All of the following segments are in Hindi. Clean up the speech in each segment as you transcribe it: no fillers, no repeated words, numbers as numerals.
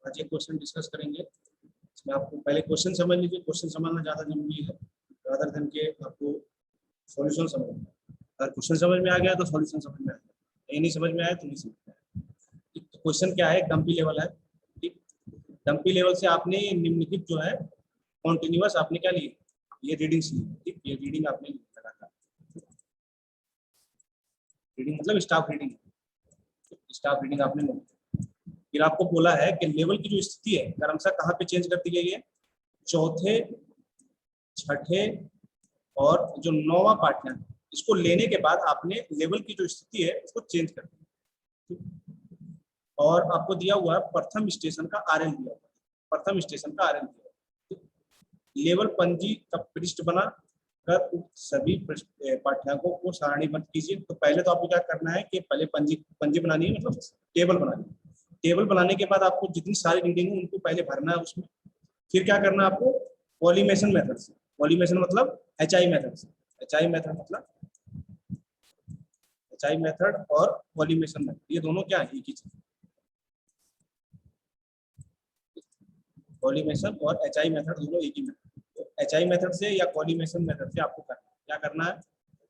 आज एक क्वेश्चन डिस्कस करेंगे। इसमें आपको पहले क्वेश्चन समझ लीजिए, क्वेश्चन समझना ज़्यादा जरूरी है रादर देन के आपको सॉल्यूशन समझना। अगर क्वेश्चन समझ में आ गया तो सॉल्यूशन समझ में आएगा, ये नहीं समझ में आया तो नहीं समझ में आएगा। तो क्वेश्चन क्या है, डंपी लेवल है। ठीक, डंपी लेवल से आपने निम्नलिखित जो है कॉन्टिन्यूअस आपने क्या ली, ये रीडिंग्स ली। ठीक, ये रीडिंग आपने लगा था। रीडिंग मतलब स्टाफ रीडिंग, स्टाफ रीडिंग आपने ली। फिर आपको बोला है कि लेवल की जो स्थिति है क्रमशः कहाँ पे चेंज करती गई है, चौथे, छठे और जो 9वां पाठ्यांक, इसको लेने के बाद आपने लेवल की जो स्थिति है उसको चेंज कर दिया। और आपको दिया हुआ है प्रथम स्टेशन का आरएल दिया हुआ है, प्रथम स्टेशन का आरएल दिया हुआ है। लेवल पंजी का पृष्ठ बना कर सभी पाठ्यांकों को सारणीबद्ध कीजिए। तो पहले तो आपको क्या करना है कि पहले पंजी बनानी है, मतलब टेबल बनानी है। टेबल बनाने के बाद आपको जितनी सारी रीडिंग है उनको पहले भरना है उसमें। फिर क्या करना है आपको, कॉलीमेशन मेथड से, कॉलीमेशन मतलब एचआई मेथड से, एचआई मेथड मतलब एचआई मेथड और कॉलीमेशन मेथड, ये दोनों क्या है, एक ही चीज। कॉलीमेशन और एचआई मेथड दोनों एक ही मेथड। तो एचआई मेथड से या कॉलीमेशन मेथड से आपको करना क्या करना है,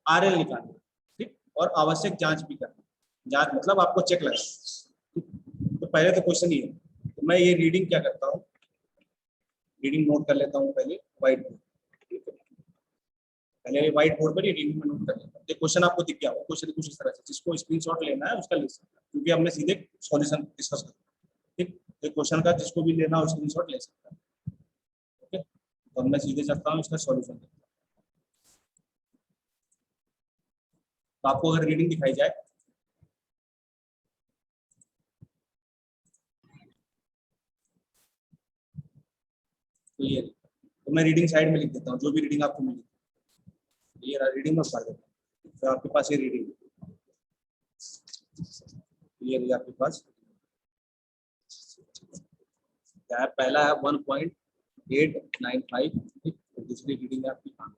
आरएल निकालना। ठीक, और आवश्यक जांच भी करना। जांच मतलब आपको चेक लगाना। तो पहले तो क्वेश्चन ये है, तो मैं ये रीडिंग क्या करता हूँ, रीडिंग नोट कर लेता हूँ पहले व्हाइट बोर्ड। पहले व्हाइट बोर्ड पर ये रीडिंग में नोट कर लेता हूँ। क्वेश्चन आपको दिख गया हो, क्वेश्चन कुछ इस तरह से, जिसको स्क्रीनशॉट लेना है उसका ले सकता है, क्योंकि हमने सीधे सॉल्यूशन डिस्कस कर। ठीक, क्वेश्चन का जिसको भी लेना हो स्क्रीनशॉट ले सकता है। ओके, तो मैं सीधे चलता हूँ इसका सॉल्यूशन। तो आपको अगर रीडिंग दिखाई जाए, तो ये, तो मैं रीडिंग साइड में लिख देता हूँ जो भी रीडिंग आपको मिली। ये रीडिंग में पढ़ देता हूँ, तो आपके पास ये रीडिंग, ये आपके पास क्या है, पहला है 1.895। ठीक, और दूसरी रीडिंग है आपकी 5।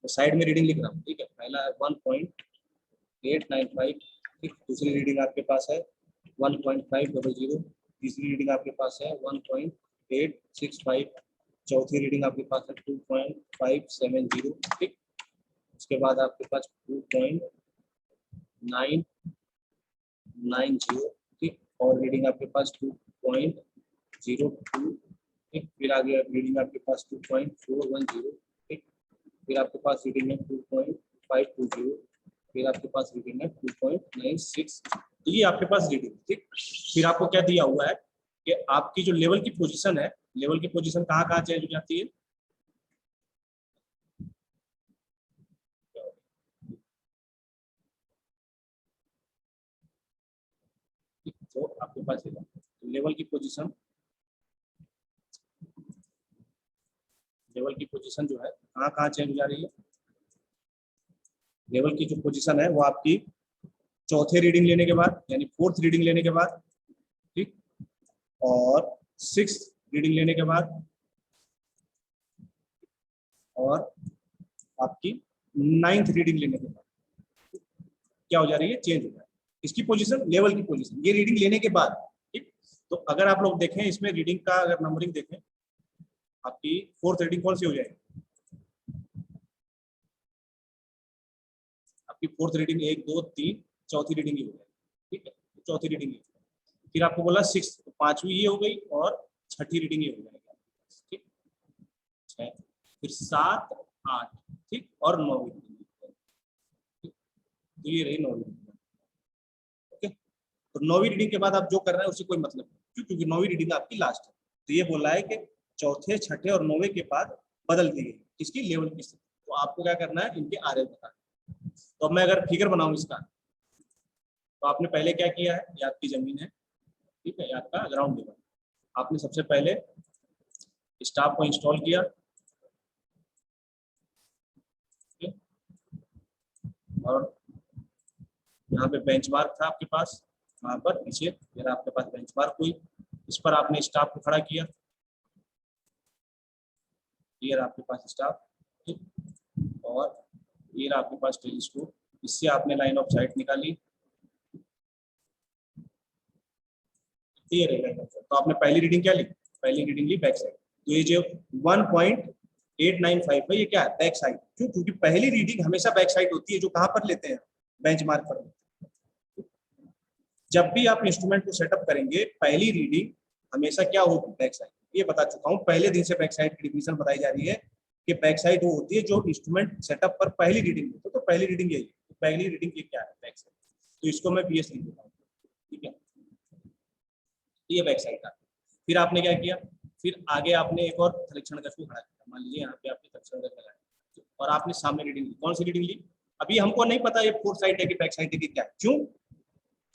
तो साइड में रीडिंग लिख रहा हूँ। ठीक है, पहला है 1.895। ठीक, दूसरी रीडिंग आपके पास है 1.500। तीसरी रीडिंग आपके पास है 1.865। चौथी रीडिंग आपके पास है 2.570। ठीक, उसके बाद आपके पास 2.990। ठीक, और रीडिंग आपके पास 2.02। ठीक, फिर आगे रीडिंग आपके पास 2.410। ठीक, फिर आपके पास रीडिंग है 2.520। फिर आपके पास रीडिंग है 2.96। ये आपके पास रीडिंग। ठीक, फिर आपको क्या दिया हुआ है कि आपकी जो लेवल की पोजीशन है, लेवल की पोजीशन कहाँ कहाँ चेंज हो जाती है, तो आपके पास लेवल की पोजीशन, लेवल की पोजीशन जो है कहाँ कहाँ चेंज हो जा रही है। लेवल की जो पोजीशन है वो आपकी चौथे रीडिंग लेने के बाद, यानी फोर्थ रीडिंग लेने के बाद, ठीक, और 6th रीडिंग लेने के बाद, और आपकी 9th रीडिंग लेने के बाद क्या हो जा रही है, चेंज हो जा रही है इसकी पोजीशन, लेवल की पोजीशन, ये रीडिंग लेने के बाद। ठीक, तो अगर आप लोग देखें इसमें रीडिंग का अगर नंबरिंग देखें, आपकी फोर्थ रीडिंग कौन सी हो जाएगी, आपकी फोर्थ रीडिंग 1 2 3, चौथी रीडिंग ये हो जाएगी। ठीक है, चौथी रीडिंग, फिर आपको बोला 6, तो 5वीं ये हो गई और छठी रीडिंग ये हो जाएगी। ठीक, 6, फिर 7 8, ठीक, और 9वीं रीडिंग। तो ये रही 9वीं रीडिंग। ओके, तो 9वीं रीडिंग के बाद आप जो कर रहे हैं उससे कोई मतलब नहीं, क्योंकि 9वीं रीडिंग आपकी लास्ट है। तो ये बोला है कि चौथे, छठे और 9वें के बाद बदल दी गई किसकी, लेवल की। तो आपको क्या करना है, इनके आरएल बताना। तो अब मैं अगर फिगर बनाऊं इसका, तो आपने पहले क्या किया है, ये आपकी जमीन है। ठीक है, ये आपका ग्राउंड लेवल। आपने सबसे पहले स्टाफ को इंस्टॉल किया। और यहाँ पे बेंचमार्क था आपके पास, वहाँ पर पीछे फिर आपके पास बेंचमार्क हुई, इस पर आपने स्टाफ को खड़ा किया। ये आपके पास स्टाफ, ठीक, और ये रहा आपके पास टेलीस्कोप, इससे आपने लाइन ऑफ साइट निकाली, ये रही लाइन ऑफ साइट। तो आपने पहली रीडिंग क्या ली, पहली रीडिंग ली बैक साइड, तो ये जो 1.895 है ये क्या है, बैक साइड। क्यों, क्योंकि पहली रीडिंग हमेशा बैक साइड होती है, जो कहां पर लेते हैं, बेंचमार्क पर। जब भी आप इंस्ट्रूमेंट को सेटअप करेंगे पहली रीडिंग हमेशा क्या होगी, बैक साइड। ये बता चुका हूं, पहले दिन से बैक साइड की डिफिनेशन बताई जा रही है कि बैक साइड वो होती है जो इंस्ट्रूमेंट सेटअप पर पहली रीडिंग लेते तो पहली रीडिंग यही है, तो पहली रीडिंग ये क्या है, बैक साइड। तो इसको मैं बीएस लिख देता हूँ, ठीक है, ये बैक साइड का। फिर आपने क्या किया, फिर आगे आपने एक और परीक्षण कक्ष को खड़ा किया, मान लीजिए यहाँ पे आपने परीक्षण कक्ष लगाया और आपने सामने रीडिंग ली। कौन सी रीडिंग ली, अभी हमको नहीं पता ये फोर्थ साइड है कि बैक साइड है कि क्या, क्यों,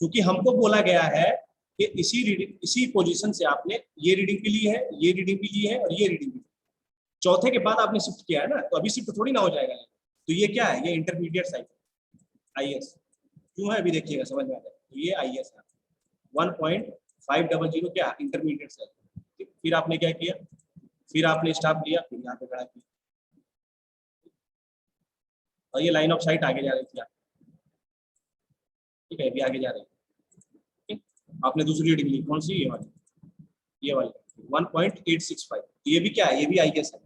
क्योंकि हमको बोला गया है कि इसी पोजीशन से आपने ये रीडिंग भी ली है, ये रीडिंग भी ली है और ये रीडिंग भी, चौथे के बाद आपने शिफ्ट किया है ना, तो अभी शिफ्ट थोड़ी ना हो जाएगा। तो ये क्या है, ये इंटरमीडिएट साइड आईएस। क्यों है अभी देखिएगा, समझ में आ जाएगा। तो ये आईएस है 1.500 क्या इंटरमीडिएट साइड। फिर आपने क्या किया, फिर आपने स्टाफ लिया, फिर यहाँ पे खड़ा किया और ये लाइन ऑफ साइट आगे जा रही थी, ठीक है, अभी आगे जा रही है। आपने दूसरी रीडिंग ली, कौन सी, ये वाली, ये वाली 1.865, ये भी क्या है, ये भी आईएस है।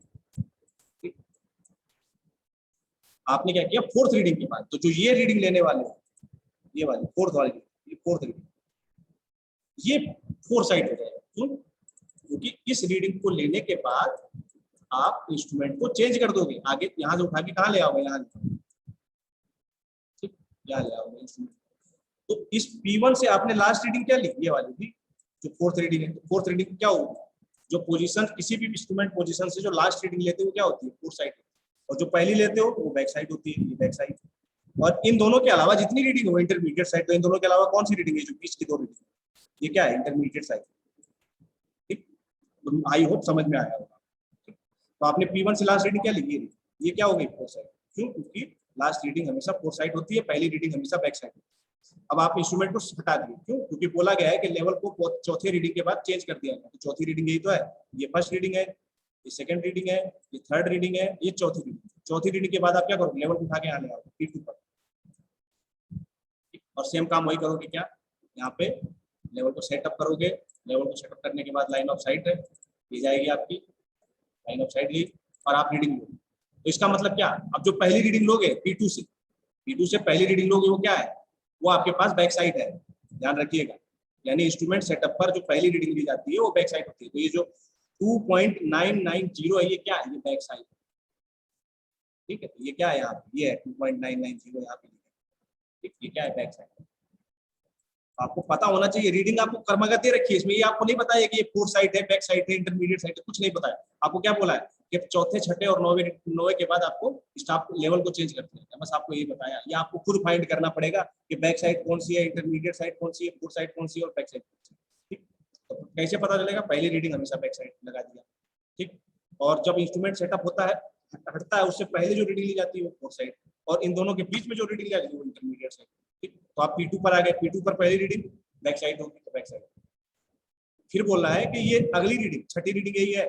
आपने क्या किया, फोर्थ रीडिंग के बाद, तो जो ये रीडिंग लेने वाले ये वाली फोर्थ वाली, ये फोर्थ रीडिंग, ये फोर साइड हो जाएगा। क्यों, क्योंकि इस रीडिंग को लेने के बाद आप इंस्ट्रूमेंट को चेंज कर दोगे, आगे यहाँ से उठा के कहाँ ले आओगे, यहाँ, ठीक, यहाँ ले आओगे इंस्ट्रूमेंट। तो इस P1 से आपने लास्ट रीडिंग क्या ली, ये वाली थी जो फोर्थ रीडिंग है। तो फोर्थ रीडिंग क्या होगी, जो पोजीशन किसी भी इंस्ट्रूमेंट पोजीशन से जो लास्ट रीडिंग लेते हो क्या होती है, फोर्थ साइड, और जो पहली लेते हो वो बैक साइड होती है, ये बैक साइड। और इन दोनों के अलावा जितनी रीडिंग हो इंटरमीडिएट साइड, तो इन दोनों के अलावा कौन सी रीडिंग है, जो बीच की दो रीडिंग, ये क्या है, इंटरमीडिएट साइड। ठीक, आई होप समझ में आया होगा। तो आपने P1 से लास्ट रीडिंग क्या ली, ये क्या हो गई, फोर्थ साइड। क्यों, क्योंकि लास्ट रीडिंग हमेशा फोर्थ साइड होती है, पहली रीडिंग हमेशा बैक साइड। अब आप इंस्ट्रूमेंट को हटा दिए, क्यों, क्योंकि बोला गया है कि लेवल को चौथे रीडिंग के बाद चेंज कर दिया गया। तो चौथी रीडिंग यही तो है, ये फर्स्ट रीडिंग है, ये सेकंड रीडिंग है, ये थर्ड रीडिंग है, ये चौथी रीडिंग। चौथी रीडिंग के बाद आप क्या करोगे, लेवल उठा के यहाँ ले आओगे P2 पर, और सेम काम वही करोगे, क्या, यहाँ पे लेवल को सेटअप करोगे। लेवल को सेटअप करने के बाद लाइन ऑफ साइट है, ये जाएगी आपकी लाइन ऑफ साइट ली, और आप रीडिंग लोगे। तो इसका मतलब क्या, अब जो पहली रीडिंग लोगे P2 से पहली रीडिंग लोगे वो क्या है, वो आपके पास बैक साइड है, ध्यान रखिएगा। यानी इंस्ट्रूमेंट सेटअप पर जो पहली रीडिंग ली जाती है वो बैक साइड होती है। तो ये जो 2.990 है, ये क्या है, ये बैक साइड, ठीक है। तो ये क्या है, यहाँ पे ये है 2.990 यहाँ पे, ठीक, ये क्या है, बैक साइड। आपको पता होना चाहिए, रीडिंग आपको कर्मगत दे रखी है इसमें, ये आपको नहीं बताया कि ये फोर्थ साइड है, बैक साइड है, इंटरमीडिएट साइड है, कुछ नहीं बताया। आपको क्या बोला है कि चौथे, छठे और नौवे के बाद आपको स्टाफ लेवल को चेंज करते हैं, बस आपको यही बताया। ये आपको खुद फाइंड करना पड़ेगा कि बैक साइड कौन सी है, इंटरमीडिएट साइड कौन सी है, फोर्थ साइड कौन सी है और बैक साइड कौन सी है, ठीक। तो कैसे पता चलेगा, पहली रीडिंग हमेशा बैक साइड लगा दिया, ठीक। और जब इंस्ट्रूमेंट सेटअप होता है, हटता है, उससे पहले जो रीडिंग ली जाती है वो फोर्थ साइड, और इन दोनों के बीच में जो रीडिंग ली जाती है वो इंटरमीडिएट साइड, ठीक। तो आप P2 पर आ गए, P2 पर पहली रीडिंग बैक साइड होगी, तो बैक साइड। फिर बोल रहा है कि ये अगली रीडिंग, छठी रीडिंग यही है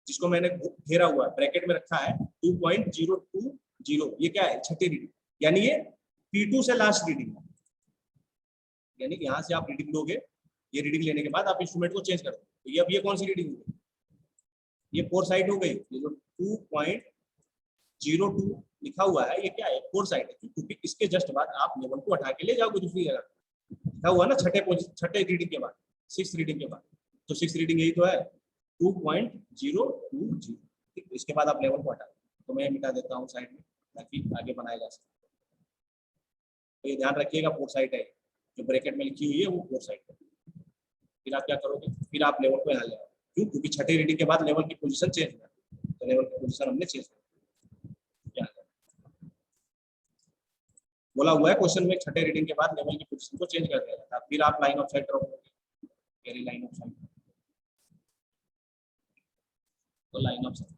जिसको मैंने घेरा हुआ है, ब्रैकेट में रखा है 2.020, ये क्या है, छठी रीडिंग, यानी ये P2 से लास्ट रीडिंग है। यानी यहाँ से आप रीडिंग लोगे, ये रीडिंग लेने के बाद आप इंस्ट्रूमेंट को चेंज कर दो। तो ये अब ये कौन सी रीडिंग होगी, ये फोर साइड हो गई। ये जो 2.02 लिखा हुआ है, ये क्या है, फोर साइड है, क्योंकि इसके जस्ट बाद आप लेवल को हटा के ले जाओगे दूसरी जगह। लिखा हुआ ना छठे रीडिंग के बाद, सिक्स रीडिंग के बाद, तो सिक्स रीडिंग यही तो है 2.020, ठीक। इसके बाद आप लेवल को हटा, तो मैं मिटा देता हूँ साइड में ताकि आगे बनाया जा सके। तो ये ध्यान रखिएगा, फोर साइड है, जो ब्रैकेट में लिखी हुई है वो फोर साइड है। फिर आप क्या करोगे, फिर आप लेवल को यहाँ ले आओ, क्यों, क्योंकि छठे रीडिंग के बाद लेवल की पोजीशन चेंज हुआ, तो लेवल की पोजीशन हमने चेंज कर बोला हुआ है क्वेश्चन में, छठे रीडिंग के बाद लेवल की पोजीशन को चेंज कर दिया जाता है। फिर आप लाइन ऑफ साइट रखोगे, लाइन ऑफ साइट, तो लाइन ऑफ साइट।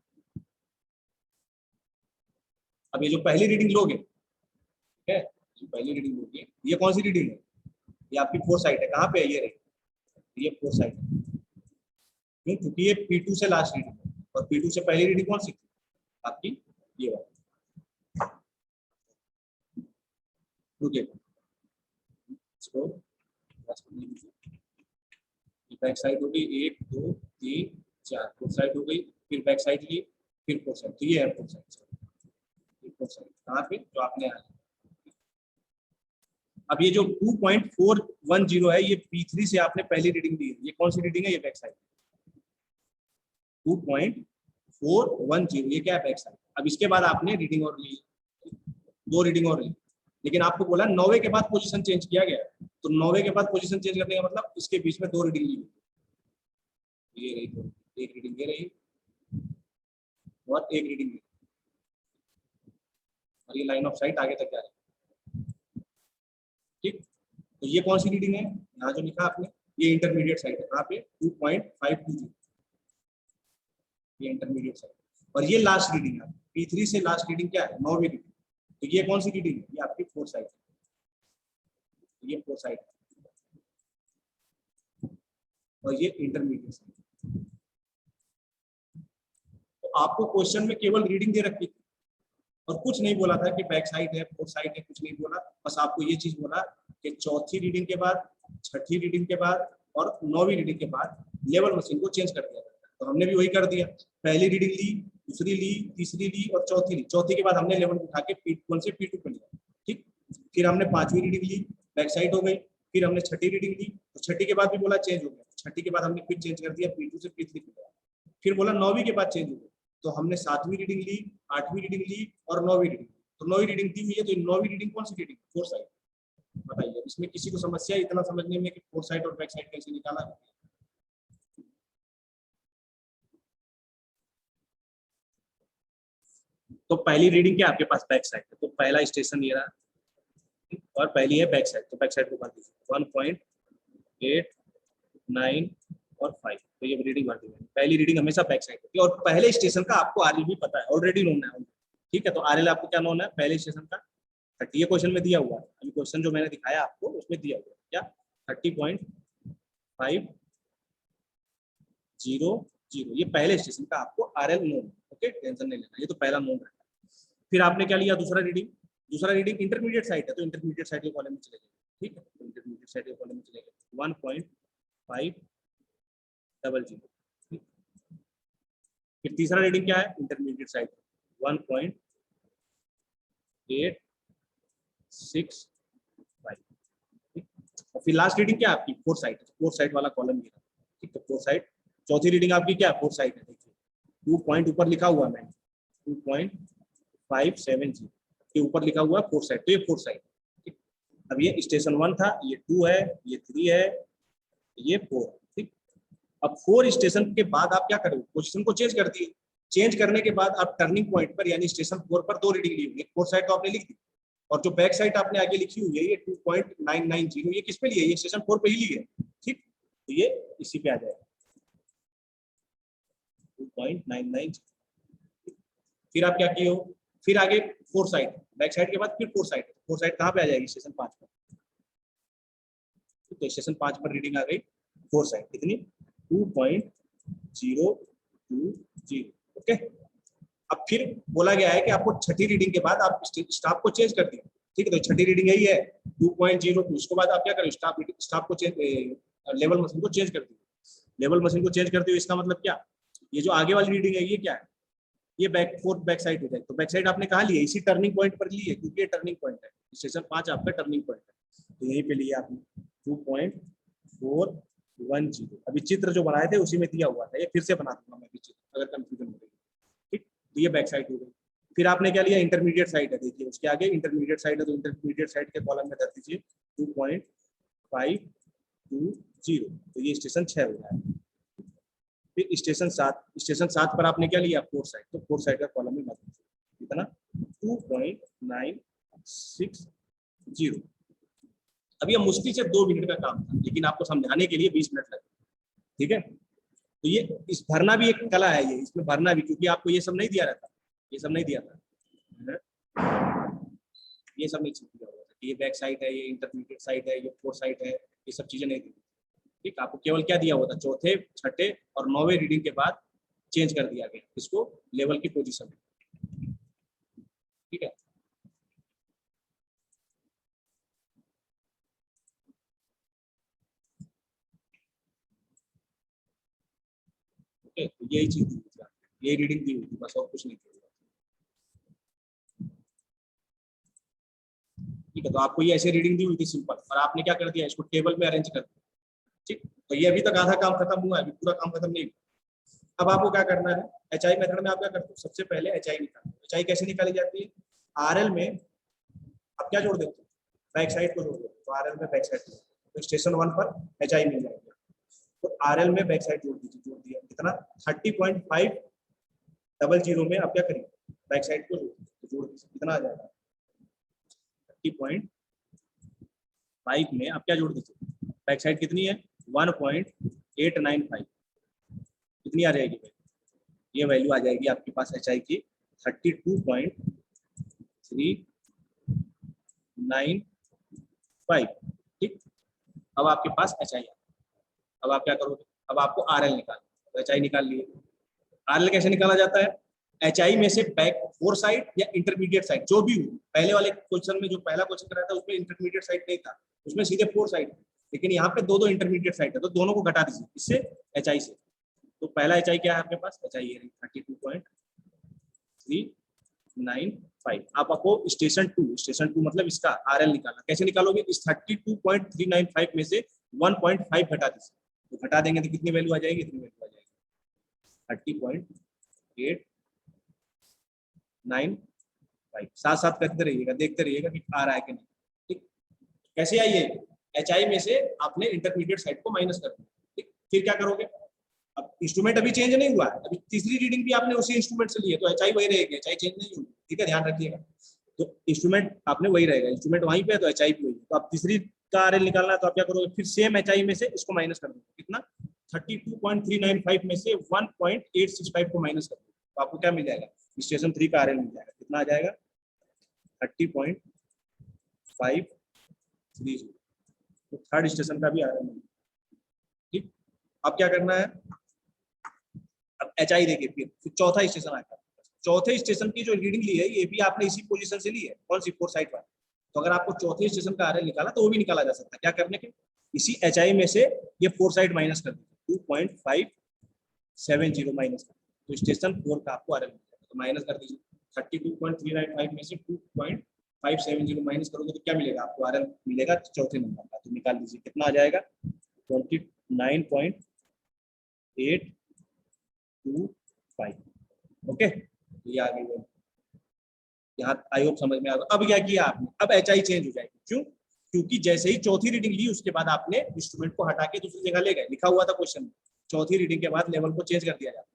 अब ये जो पहली रीडिंग लोगे, ठीक है, जो पहली रीडिंग लोगे, ये कौन सी रीडिंग है, ये आपकी फोर साइट है। कहाँ पे है, ये रही, ये फोर साइट है, क्यों, क्योंकि ये P2 से लास्ट रीडिंग है, और P2 से पहली रीडिंग कौन सी थी आपकी, ये वाली। रुकिए इसको बैक साइड हो गई 1 2 3 4, फोर साइड हो गई, फिर बैक साइड ली, फिर फोर साइड, तो ये है फोर साइड। फोर साइड कहाँ पे जो आपने आया। अब ये जो 2.410 है ये P3 से आपने पहली रीडिंग ली है, ये कौन सी रीडिंग है, ये बैक साइड 2.410, ये क्या है बैक साइड। अब इसके बाद आपने रीडिंग और ली, 2 रीडिंग और ली, लेकिन आपको बोला 9वें के बाद पोजीशन चेंज किया गया, तो 9वें के बाद पोजीशन चेंज करने का मतलब इसके बीच में 2 रीडिंग ली, ये रही, एक रीडिंग ये रही और एक रीडिंग ये, और ये लाइन ऑफ साइट आगे तक जा रही है। ठीक, तो ये कौन सी रीडिंग है, यहाँ जो लिखा आपने, ये इंटरमीडिएट साइड है, कहाँ पे 2.520, ये इंटरमीडिएट साइड, और ये लास्ट रीडिंग है P3 से लास्ट रीडिंग क्या है, 9वीं रीडिंग, तो ये कौन सी रीडिंग है, ये आपकी फोर साइड है, ये फोर साइड है और ये इंटरमीडिएट साइड। तो आपको क्वेश्चन में केवल रीडिंग दे रखी थी और कुछ नहीं बोला था कि बैक साइड है फोर साइड है, कुछ नहीं बोला, बस आपको ये चीज बोला कि चौथी रीडिंग के बाद, छठी रीडिंग के बाद और 9वीं रीडिंग के बाद लेवल मशीन को चेंज कर दिया जाता है। तो हमने भी वही कर दिया, पहली रीडिंग ली, दूसरी ली, तीसरी ली और चौथी ली, चौथी के बाद हमने लेवल उठा के P1 से P2 पे लिया। ठीक, फिर हमने 5वीं रीडिंग ली, बैक साइड हो गई, फिर हमने छठी रीडिंग ली, तो छठी के बाद भी बोला चेंज हो गया, छठी के बाद हमने फिर चेंज कर दिया P2 से P3 पे, फिर बोला 9वीं के बाद चेंज हो गया, तो हमने 7वीं रीडिंग ली, 8वीं रीडिंग ली और 9वीं रीडिंग, तो 9वीं रीडिंग दी हुई है, तो 9वीं रीडिंग कौन सी रीडिंग, फोर साइड। बताइए इसमें किसी को समस्या इतना समझने में कि फोर साइड और बैक साइड कैसे निकाला। तो पहली रीडिंग क्या आपके पास बैक साइड है, तो पहला स्टेशन ये रहा और पहली है बैक साइड, तो बैक साइड को भर दीजिए 1.8 9 और 5, तो ये रीडिंग भर दीजिए। पहली रीडिंग हमेशा बैक साइड होती है और पहले स्टेशन का आपको आरएल भी पता है, ऑलरेडी नोन है। ठीक है, तो आरएल आपको क्या नोन है, पहले स्टेशन का 30, ये क्वेश्चन में दिया हुआ है, अभी क्वेश्चन जो मैंने दिखाया आपको उसमें दिया हुआ है क्या 30.500, ये पहले स्टेशन का आपको आरएल नोन, ओके टेंशन नहीं लेना, ये तो पहला नोन रहता है। फिर आपने क्या लिया, दूसरा रीडिंग, दूसरा रीडिंग इंटरमीडिएट साइड है, तो इंटरमीडिएट साइड के कॉलम में चले गए। ठीक है, तो इंटरमीडिएट साइड के कॉलम में चले गए 1.500। फिर तीसरा रीडिंग क्या है, इंटरमीडिएट साइड 1.865। और फिर लास्ट रीडिंग क्या है आपकी, फोर साइड, फोर साइड वाला कॉलम ये। ठीक है, फोर साइड, चौथी रीडिंग आपकी क्या है, फोर साइड है, देखिए 2 पॉइंट ऊपर लिखा हुआ है, 2.570 के ऊपर लिखा हुआ है फोर साइड, तो ये फोर साइड। ठीक, अब ये स्टेशन 1 था, ये 2 है, ये 3 है, ये 4। ठीक, अब 4 स्टेशन के बाद आप क्या करोगे, पोजीशन को चेंज कर दिए, चेंज करने के बाद आप टर्निंग पॉइंट पर यानी स्टेशन 4 पर 2 रीडिंग ली होगी, फोर साइड तो आपने लिख दी और जो बैक साइड आपने आगे लिखी हुई है ये 2.990, ये किस पे लिए, ये स्टेशन 4 पे ही ली है। ठीक, तो ये इसी पे आ जाएगा 2.990। फिर आप क्या किए हो, फिर आगे फोर साइड, बैक साइड के बाद फिर फोर साइड, फोर साइड कहाँ पे आ जाएगी, स्टेशन 5 पर, तो स्टेशन 5 पर रीडिंग आ गई फोर साइड कितनी 2.020। ओके, अब फिर बोला गया है कि आपको छठी रीडिंग के बाद आप स्टाफ को चेंज कर दिए। ठीक है, तो छठी रीडिंग यही है 2.02, उसके बाद आप क्या करें, स्टाफ को चेंज, लेवल मशीन को चेंज कर दिए, लेवल मशीन को चेंज कर दिए, इसका मतलब क्या, ये जो आगे वाली रीडिंग है ये क्या है, ये बैक साइड हो जाए, तो बैक साइड आपने कहाँ ली है, इसी टर्निंग पॉइंट पर ली है, क्योंकि ये टर्निंग पॉइंट है, स्टेशन 5 आपका टर्निंग पॉइंट है, तो यहीं पे लिया आपने 2.410। अभी चित्र जो बनाए थे उसी में दिया हुआ था, ये फिर से बना दूंगा मैं भी चित्र अगर कंफ्यूजन हो गई। ठीक, तो ये बैक साइड हो गई। फिर आपने क्या लिया, इंटरमीडिएट साइड है, देखिए उसके आगे इंटरमीडिएट साइड है, तो इंटरमीडिएट साइड के कॉलम में धर दीजिए 2.520, तो ये स्टेशन 6 हो जाएगा। फिर स्टेशन 7 पर आपने क्या लिया, फोर साइड, तो फोर साइड का कॉलम में मत कितना 2.960। अब ये मुश्किल से 2 मिनट का काम था, लेकिन आपको समझाने के लिए 20 मिनट लगे। ठीक है, तो ये इस भरना भी एक कला है, ये इसमें भरना भी, क्योंकि आपको ये सब नहीं दिया रहता, ये सब नहीं दिया था, ये सब नहीं दिया हुआ था, ये बैक साइड है, ये इंटरमीडिएट साइड है, ये फोर साइड है, ये सब चीजें नहीं दी। ठीक, आपको केवल क्या दिया हुआ था, चौथे, छठे और 9वें रीडिंग के बाद चेंज कर दिया गया इसको लेवल की पोजीशन में। ठीक है, यही चीज दी हुई थी, यही रीडिंग दी हुई थी, बस और कुछ नहीं किया। ठीक है, तो आपको ये ऐसे रीडिंग दी हुई थी सिंपल, और आपने क्या कर दिया, इसको टेबल में अरेंज कर दिया। ठीक, तो ये अभी तक आधा काम खत्म हुआ है, अभी पूरा काम खत्म नहीं हुआ। अब आपको क्या करना है, एचआई मेथड में आप क्या करते हो, सबसे पहले एचआई निकालो। एचआई कैसे निकाली जाती है, आरएल में आप क्या जोड़ देते हो, बैक साइड को जोड़ देते हो, तो आरएल में बैक साइड, तो स्टेशन 1 पर एचआई मिल जाएगा, तो आरएल में बैक साइड जोड़ दीजिए, जोड़ दिया कितना 30.500 में आप क्या करिए, बैक साइड को जोड़ दीजिए, कितना आ जाएगा 30.5 में आप क्या जोड़ दीजिए, बैक साइड कितनी है 1.895, कितनी आ जाएगी, ये वैल्यू आ जाएगी आपके पास एचआई की 32.395। ठीक, अब आपके पास एचआई, अब आप क्या करोगे, अब आपको आरएल निकालना, तो एचआई निकाल लिए। आरएल कैसे निकाला जाता है, एचआई में से बैक फोर साइड या इंटरमीडिएट साइड जो भी हो, पहले वाले क्वेश्चन में जो पहला क्वेश्चन कराया था उसमें इंटरमीडिएट साइड नहीं था, उसमें सीधे फोर साइड, लेकिन यहाँ पे दो दो इंटरमीडिएट साइड है, तो दोनों को घटा दीजिए इससे एचआई से। तो पहला एचआई क्या है आपके पास, एचआई 32.395। आपको स्टेशन टू मतलब इसका आरएल निकालना, कैसे निकालोगे, इस 32.395 में से 1.5 घटा दीजिए, तो घटा देंगे तो कितनी वैल्यू आ जाएगी, इतनी वैल्यू आ जाएगी 30.895। साथ साथ करते रहिएगा, देखते रहिएगा कि आ रहा है कि नहीं। ठीक, कैसे आई है, एचआई में से आपने इंटरमीडिएट साइड को माइनस कर दिया। ठीक, फिर क्या करोगे, अब इंस्ट्रूमेंट अभी चेंज नहीं हुआ है, अभी तीसरी रीडिंग भी आपने उसी इंस्ट्रूमेंट से ली है, तो एचआई वही रहेगी, एचआई चेंज नहीं होगी। ठीक है, ध्यान रखिएगा, तो इंस्ट्रूमेंट आपने वही रहेगा, इंस्ट्रूमेंट वहीं पे है तो एचआई भी वही है। तो आप तीसरी का आरएल निकालना है, तो आप क्या करोगे, फिर सेम एचआई में से इसको माइनस कर दोगे, कितना 32.395 में से 1.865 को माइनस कर दोगे, तो आपको क्या मिल जाएगा, स्टेशन 3 का आरएल मिल जाएगा, कितना आ जाएगा 30.530, तो थर्ड स्टेशन का भी आरएल मिल जाएगा। ठीक, अब क्या करना है, अब एचआई देखिए, फिर चौथा स्टेशन आता है, चौथे स्टेशन की जो रीडिंग ली है ये भी आपने इसी पोजीशन से ली है, कौन सी, फोर साइड वाली। तो अगर आपको चौथे स्टेशन का आरएल निकाला तो वो भी निकाला जा सकता है, क्या करने के, इसी एचआई में से ये फोर साइड माइनस कर दीजिए, 2.570 माइनस कर, तो स्टेशन 4 का आपको आरएल मिलेगा, तो माइनस कर दीजिए 32.395 में से 2.570 माइनस करोगे तो क्या मिलेगा आपको, आरएल मिलेगा चौथे नंबर का, तो निकाल दीजिए, कितना आ जाएगा 29.825। ओके, ये आ गई है, यहाँ आई होप समझ में आ गया। अब क्या किया आपने, अब एचआई चेंज हो जाएगी, क्यों, क्योंकि जैसे ही चौथी रीडिंग ली उसके बाद आपने इंस्ट्रूमेंट को हटा के दूसरी जगह ले गए, लिखा हुआ था क्वेश्चन में, चौथी रीडिंग के बाद लेवल को चेंज कर दिया जाता है,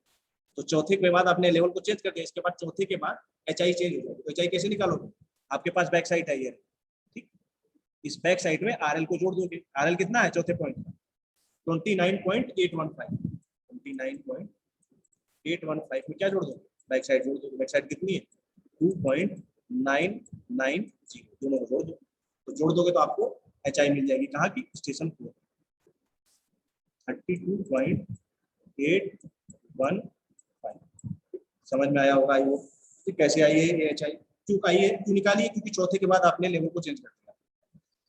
तो चौथे के बाद आपने लेवल को चेंज कर दिया, इसके बाद चौथे के बाद एचआई चेंज हो जाएगी। तो एचआई कैसे निकालोगे, आपके पास बैक साइड है ये, ठीक, इस बैक साइड में आरएल को जोड़ दोगे, आरएल कितना है चौथे पॉइंट का 29.815, 29.815 में क्या जोड़ दोगे, बैक साइड जोड़ दोगे, बैक साइड कितनी है 2.990, दोनों को जोड़ दो, तो जोड़ दोगे तो आपको एचआई मिल जाएगी, कहाँ की, स्टेशन 4, 32.815। समझ में आया होगा वो, कैसे आई है ये एचआई, क्यों आई है, क्यों निकाली है, क्योंकि चौथे के बाद आपने लेवल को चेंज कर दिया,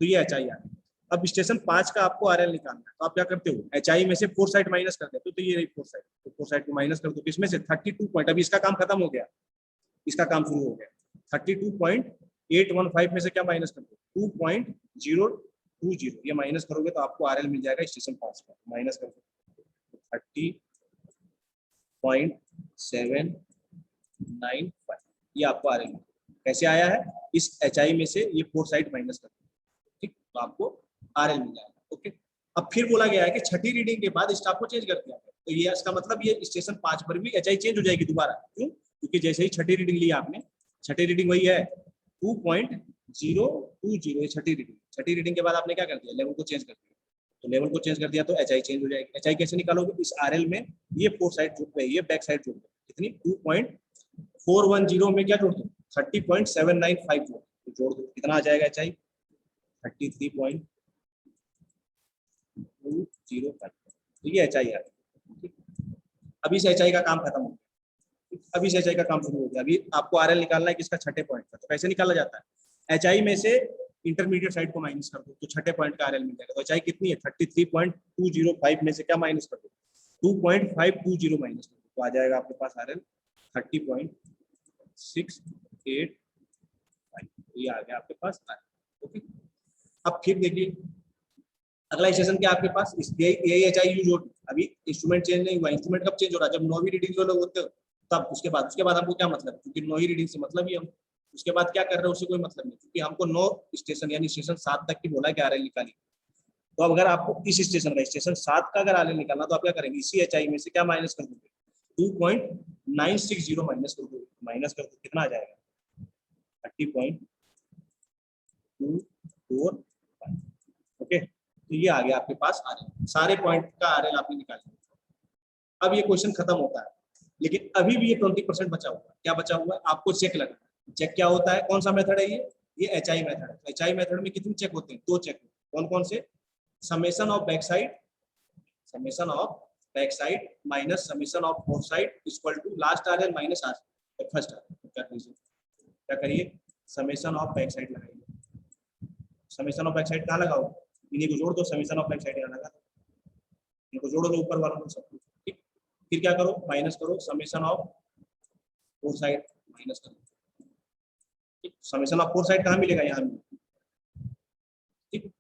तो ये एचआई आ गई। अब स्टेशन 5 का आपको आरएल निकालना है, तो आप क्या करते हो, एचआई में से फोर साइड माइनस कर देते हो, तो ये रही फोर साइड, तो फोर साइड को माइनस कर दो, इसमें से 32 पॉइंट, अभी इसका काम खत्म हो गया, इसका काम शुरू हो गया, 32.815 में से क्या माइनस कर दो, 2.020, ये माइनस करोगे तो आपको आरएल मिल जाएगा स्टेशन 5 का, माइनस कर दो 30.795, ये आपको आरएल कैसे आया है, इस एचआई में से ये फोर साइड माइनस कर दो, ठीक, तो आपको आरएल मिल जाएगा। ओके, अब फिर बोला गया है कि छठी रीडिंग के बाद स्टाफ को चेंज कर दिया गया, तो ये इसका मतलब ये स्टेशन 5 पर भी एचआई चेंज हो जाएगी दोबारा, क्यों, क्योंकि जैसे ही छठी रीडिंग ली आपने, छठी रीडिंग वही है 2.020, छठी रीडिंग के बाद आपने क्या कर दिया, लेवल को चेंज कर दिया, तो लेवल को चेंज कर दिया तो एचआई चेंज हो जाएगी। एचआई कैसे निकालोगे, इस आरएल में ये फोर साइड जोड़ दो, ये बैक साइड जोड़ दो, कितनी 2.410 में क्या जोड़ दो 30.795 जोड़ दो, कितना आ जाएगा एचआई 33.205, तो ये एचआई है। अभी इस एचआई का काम खत्म हो गया, अभी इस एचआई का काम शुरू हो गया, अभी आपको आरएल निकालना है किसका, छठे पॉइंट का, तो कैसे निकाला जाता है, एचआई में से इंटरमीडिएट साइड को माइनस कर दो, तो छठे पॉइंट का आरएल मिल जाएगा, तो एचआई कितनी है 33.205 में से क्या माइनस कर दो 2.520 माइनस कर दो, तो आ जाएगा आपके पास RL 30.685, ये आ गया आपके पास RL। ओके, अब फिर देखिए अगला स्टेशन क्या आपके पास, यही HI यूज हो, अभी इंस्ट्रूमेंट चेंज नहीं हुआ। इंस्ट्रूमेंट कब चेंज हो रहा है, जब 9वीं रीडिंग जो लोग होते हो तब। उसके बाद आपको क्या मतलब, क्योंकि 9वीं रीडिंग से मतलब ही हम उसके बाद क्या कर रहे हैं उससे कोई मतलब नहीं, क्योंकि हमको 9 स्टेशन यानी स्टेशन 7 तक की बोला है कि RL निकाली। तो अब अगर आपको इस स्टेशन का स्टेशन 7 का अगर RL निकालना तो आप क्या करेंगे, इसी HI में से क्या माइनस कर दोगे, 2.960 माइनस कर दो, कितना आ जाएगा 30.245। ओके, तो ये आ गया आपके पास RL, सारे पॉइंट का RL आपने निकाल लिया। अब ये क्वेश्चन खत्म होता है, लेकिन अभी भी ये 20% बचा हुआ है। क्या बचा हुआ है, आपको चेक लगाना। चेक क्या होता है, कौन सा मेथड है ये HI मेथड है। HI मेथड में कितने चेक होते हैं, 2 चेक। कौन कौन से, summation of back side minus summation of fore side equal to last RL minus first RL। क्या करिए, समेशन ऑफ बैक साइड लगाइए। समेशन ऑफ बैक साइड कहाँ लगाओ, इन्हीं को जोड़ दो, समेशन ऑफ बैक साइड यहाँ लगा दो, इनको जोड़ दो ऊपर वालों को सब कुछ। ठीक, फिर क्या करो, माइनस करो summation of fore side, minus करो। ठीक, समेशन ऑफ फोर साइड कहाँ मिलेगा, यहाँ मिलेगा। ठीक,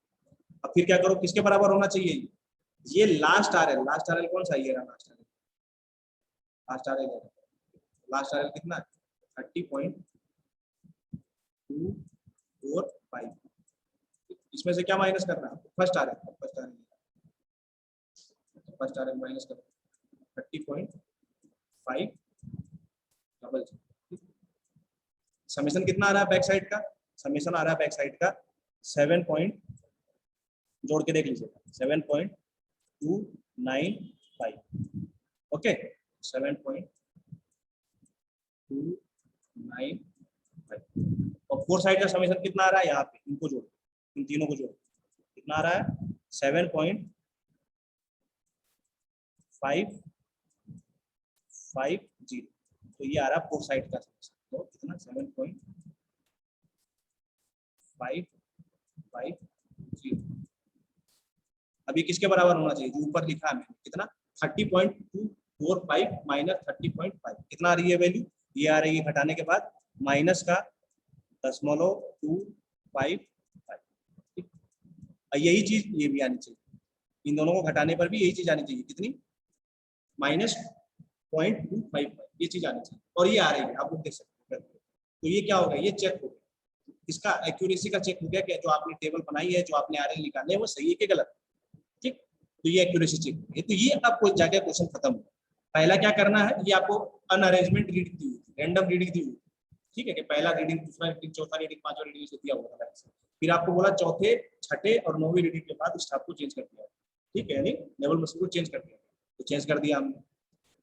अब फिर क्या करो, किसके बराबर होना चाहिए, ये लास्ट RL कौन सा, ये लास्ट RL कितना, 30.245। इसमें से क्या माइनस करना है, फर्स्ट RL माइनस करो 30.5 डबल। समेशन कितना आ रहा है बैक साइड का, समेशन आ रहा है बैक साइड का 7 पॉइंट, जोड़ के देख लीजिएगा 7.295। ओके, 7.295 और फोर साइड का समेशन कितना आ रहा है, यहाँ पे इनको जोड़, इन तीनों को जोड़, कितना आ रहा है 7.550। तो ये आ रहा है फोर साइड का समेशन, तो कितना 7.550। अभी किसके बराबर होना चाहिए, जो ऊपर लिखा है मैंने, कितना 30.245 माइनस 30.5, कितना आ रही है वैल्यू, ये आ रही है घटाने के बाद माइनस का 0.255। यही चीज ये भी आनी चाहिए, इन दोनों को घटाने पर भी यही चीज आनी चाहिए, कितनी, -0.255, ये चीज आनी चाहिए। और ये आ रही है, आप लोग देख सकते हैं। तो ये क्या होगा, ये चेक हो गया, इसका एक्यूरेसी का चेक हो गया कि जो आपने टेबल बनाई है, जो आपने RL निकाले हैं वो सही है कि गलत। ठीक, तो ये एक्यूरेसी चेक है। तो ये आपको जाके क्वेश्चन खत्म हो। पहला क्या करना है, ये आपको अनअरेंजमेंट रीडिंग दी हुई, रैंडम रीडिंग दी हुई, ठीक है, कि पहला रीडिंग, दूसरा रीडिंग, चौथा रीडिंग, पांचवा रीडिंग से दिया हुआ था। फिर आपको बोला चौथे, छठे और 9वीं रीडिंग के बाद स्टाफ को चेंज कर दिया, ठीक है, यानी लेवल मशीन को चेंज कर दिया, तो चेंज कर दिया हमने।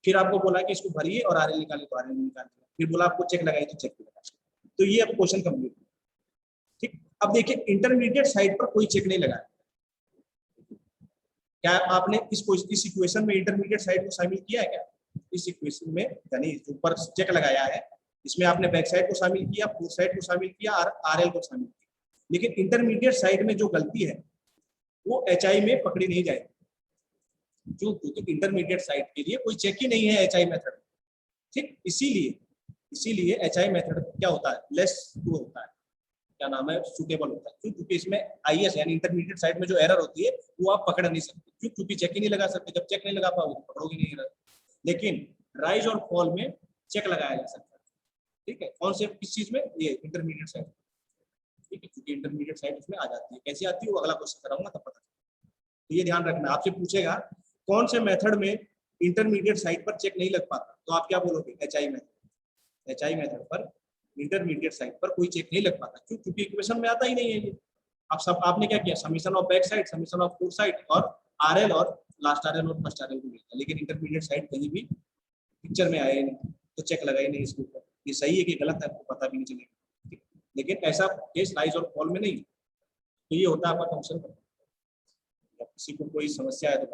फिर आपको बोला कि इसको भरिए और RL निकालिए, तो RL निकाल दिया। फिर बोला आपको चेक लगाइए, तो चेक लगा। तो ये अब क्वेश्चन कंप्लीट। ठीक, अब देखिए इंटरमीडिएट साइड पर कोई चेक नहीं लगाया, क्या आपने इस इक्वेशन में इंटरमीडिएट साइड को शामिल किया है क्या, इस इक्वेशन में, यानी ऊपर चेक लगाया है, इसमें आपने बैक साइड को शामिल किया, फोर साइड को शामिल किया और RL को शामिल किया। लेकिन इंटरमीडिएट साइड में जो गलती है वो HI में पकड़ी नहीं जाएगी, क्योंकि इंटरमीडिएट साइड के लिए कोई चेक ही नहीं है HI मेथड। ठीक, इसीलिए HI मेथड क्या होता है, लेस वो होता है, क्या नाम है, सुटेबल होता है। क्योंकि इसमें IS यानी इंटरमीडिएट साइड में जो एरर होती है वो आप पकड़ नहीं सकते, क्योंकि चेक ही नहीं लगा सकते। जब चेक नहीं लगा पाओगे तो पकड़ोगे नहीं एरर। लेकिन राइज और फॉल में चेक लगाया जा सकता है। ठीक है, कौन से किस चीज में, ये इंटरमीडिएट साइड। ठीक है, क्योंकि इंटरमीडिएट साइड इसमें आ जाती है। कैसे आती है वो अगला क्वेश्चन कराऊंगा तब पता। तो ये ध्यान रखना, आपसे पूछेगा कौन से मेथड में इंटरमीडिएट साइड पर चेक नहीं लग पाता, तो आप क्या बोलोगे, HI मेथड पर इंटरमीडिएट साइड पर कोई चेक नहीं लग पाता। क्यों, क्योंकि इक्वेशन में आता ही नहीं है ये। आपने क्या किया, summation of back side, summation of fore side और RL और लास्ट RL और फर्स्ट RL को लिखा, लेकिन इंटरमीडिएट साइड कहीं भी पिक्चर में आया नहीं, तो चेक लगाई नहीं इसके ऊपर। ये सही है कि गलत है आपको पता भी नहीं चलेगा। लेकिन ऐसा केस राइज और फॉल में नहीं। तो ये होता है आपका फंक्शन। किसी को कोई समस्या है तो